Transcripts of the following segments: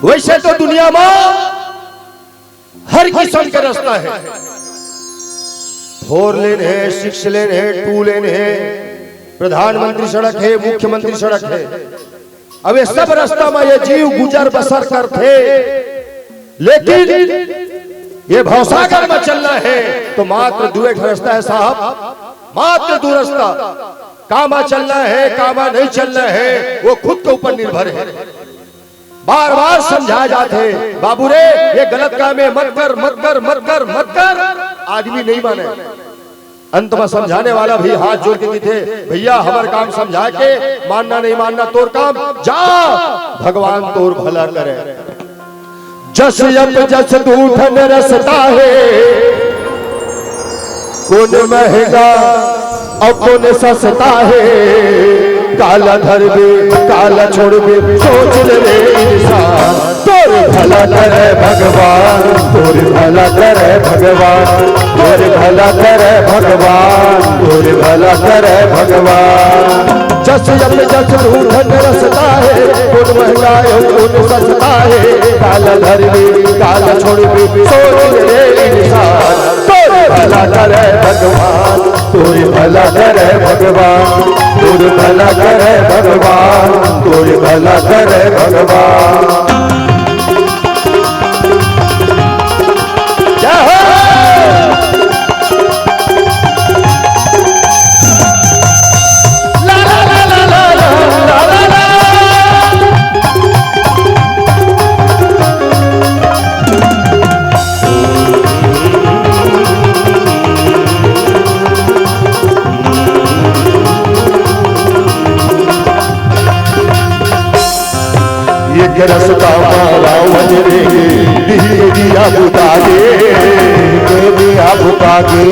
वैसे तो दुनिया में हर किस्म का रास्ता है, 4 लेन है, 6 लेन है, 2 लेन है, प्रधानमंत्री सड़क है, मुख्यमंत्री सड़क है। अब ये सब रास्ता में ये जीव गुजर बसर करते, लेकिन ये भवसागर में चलना है तो मात्र 2 रास्ता है साहब, मात्र 2 रास्ता। कामा चलना है, कामा नहीं चलना है, वो खुद के ऊपर निर्भर है। बार बार समझाए जाते बाबू रे ये गलत काम है, मत कर मत कर मत कर मत कर, आदमी नहीं माने। अंत में समझाने वाला भी हाथ जोड़ के थे, भैया हमारे काम समझा के, मानना नहीं मानना तोर काम, जा भगवान तोर भला करे। जस यप जस दूठन रसता है, कौन महंगा और कौन सस्ता है, काला धर बे काला छोड़ बे सोच ले इंसान, तोर भला करे भगवान, तोर भला करे भगवान, तोर भला करे भगवान, तोर भला करे भगवान। जस यप जस दूठन रसता है, कौन महंगा कौन सस्ता है, काला धर बे काला छोड़ बे सोच ले इंसान, तोर भला करे भगवान, तोर भला करे भगवान, तोर भला करे भगवान, तोर भला करे भगवान। जय हो। ला ला ला ला ला ला ला ला। ये रसता मारा वजरे दिया बुता गे, दिया बुता गे,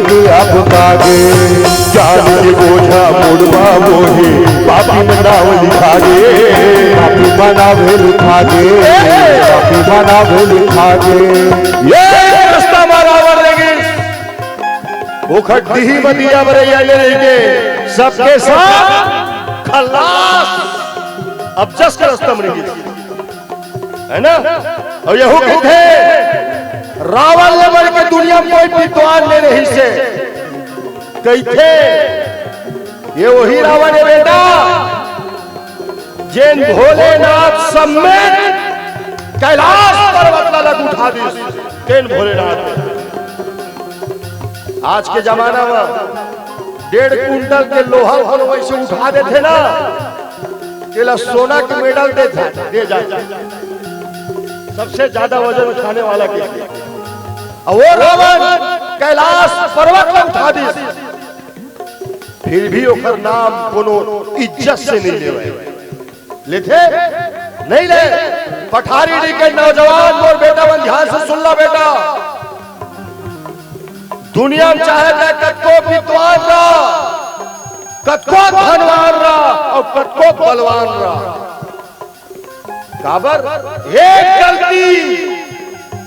दिया बुता गे, जान के बोझा मुड़वा मोहे पापी मनाव लिखा गे, पापी मनाव लिखा गे, पापी मनाव लिखा गे। ये रास्ता मारा वजरे उखट ही बदिया बरैया ले के सबके साथ खलास। अब जस का रास्ता में है ना। और यहू कहते रावण ने मर के दुनिया में कोई विद्वान ले रही से कहते, ये वही रावण है बेटा जैन भोलेनाथ समेत कैलाश पर्वत लग उठा दी, जैन भोलेनाथ। आज के जमाना में 1.5 कुंटल के लोहा वैसे उठा देते ना, केला सोना के मेडल दे जाते, सबसे ज्यादा वजन उठाने वाला के। और वो रावण कैलाश पर्वत में उठा दी, फिर भी ओकर नाम कोनो इज्जत से नहीं लेते नहीं ले। पठारी डी के नौजवान और बेटा बन ध्यान से सुन ला बेटा, दुनिया में चाहे कतको विद्वान रहा, कतको धनवान रहा और कतको बलवान रहा, काबर एक गलती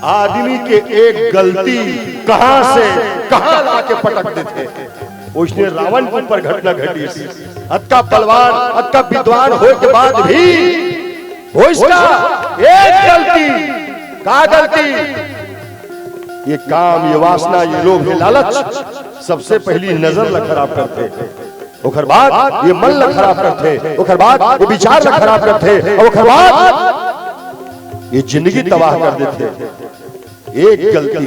आदमी के एक गलती कहां से कहां लाके पटक देते। उसने रावण के ऊपर घटना घटी, अतका बलवान अतका विद्वान होने के बाद भी उसका एक गलती, का गलती, ये काम, ये वासना, ये लोभ, ये लालच सबसे पहली नजर ला खराब करते, ओकर बाद ये मन ला खराब करते, ओकर बाद ये विचार ला खराब करते, और ओकर बाद ये जिंदगी तबाह कर देते। एक गलती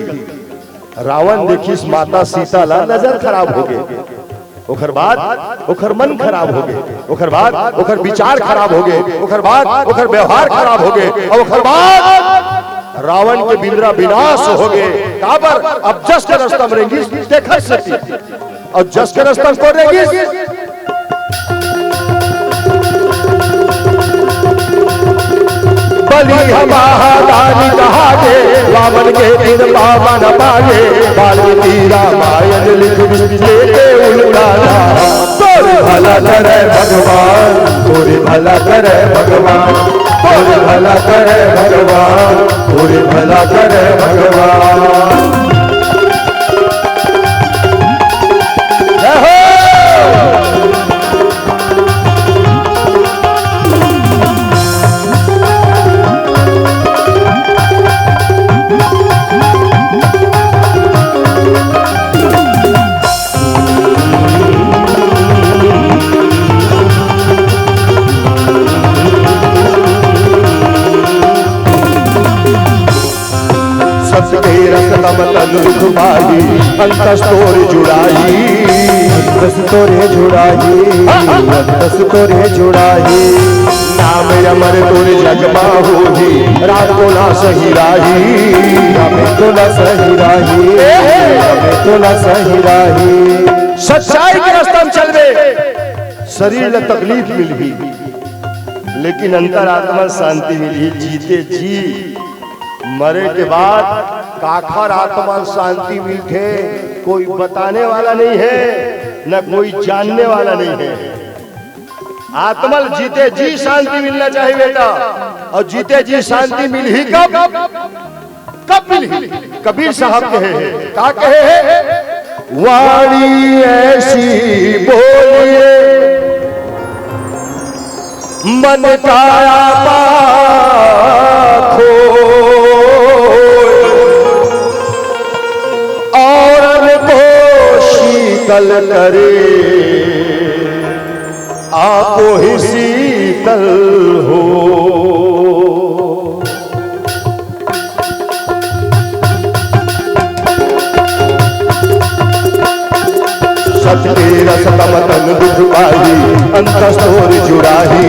रावण देखिस माता सीता ला नजर खराब हो गए, ओकर बाद ओकर मन खराब हो गए, ओकर बाद ओकर विचार खराब हो गए, ओकर बाद ओकर व्यवहार खराब हो गए, और ओकर बाद रावण के बिंद्रा विनाश हो गए। काबर अब जस के रास्ता में रेंगी देखा सती, और जस के रास्ता को रेंगी बलि महादानी कहा गे, रावण के दिन पावन पागे, वाल्मीकि रामायण लिख लेके उलटाना। तोर भला करे भगवान, तोर भला करे भगवान, तोर भला करे भगवान, तोर भला करे भगवान। जय हो। तन दुख पाही अंतस तोर जुड़ाई अंतस तोरे जुड़ाई अंतस तोरे जुड़ाई नाम अमर तोर जगमा होही रात को ना सही राही हमें तो न सही राही हमें तो न सही राही सच्चाई के रास्ते में चलवे शरीर में तकलीफ मिली लेकिन अंतरात्मा शांति मिली जीते जी मरे के बाद काखर आत्मा शांति मिलते कोई बताने वाला नहीं है न कोई जानने वाला नहीं है आत्मा जीते जी शांति मिलना चाहिए बेटा और जीते जी शांति मिल ही कब मिली कबीर साहब कहे हैं क्या कहे हैं वाणी ऐसी बोलिए मन का खो और को शीतल करे आपो ही शीतल हो सत्य रसतम तन दुख पाही अंतस तोर जुड़ाही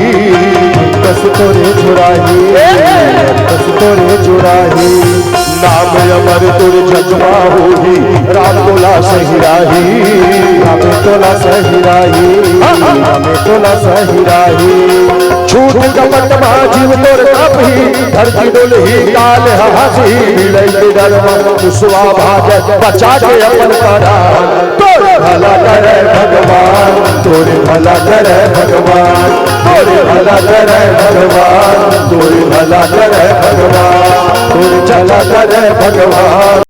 अंतस तोरे जुड़ाही अंतस तोरे जुड़ाही नाम अमर तुर जगमा होही राम तोला सही राही हमें तो न सही राही हमें तो न सही राही झूठ कपट जीव तोर कपही धरती डोलही काल हसी मिलई डर सुआ भाग बचा के अपन करा तोर भला करे भगवान तोरे भला करे भगवान तोरे भला करे भगवान तोरे भला करे भगवान तोरे चला करे भगवान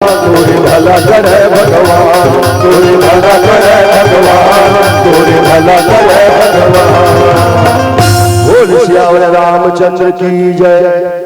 तोरे भला करे भगवान तोरे भला करे भगवान तोरे भला करे भगवान बोल श्याम रामचंद्र की जय।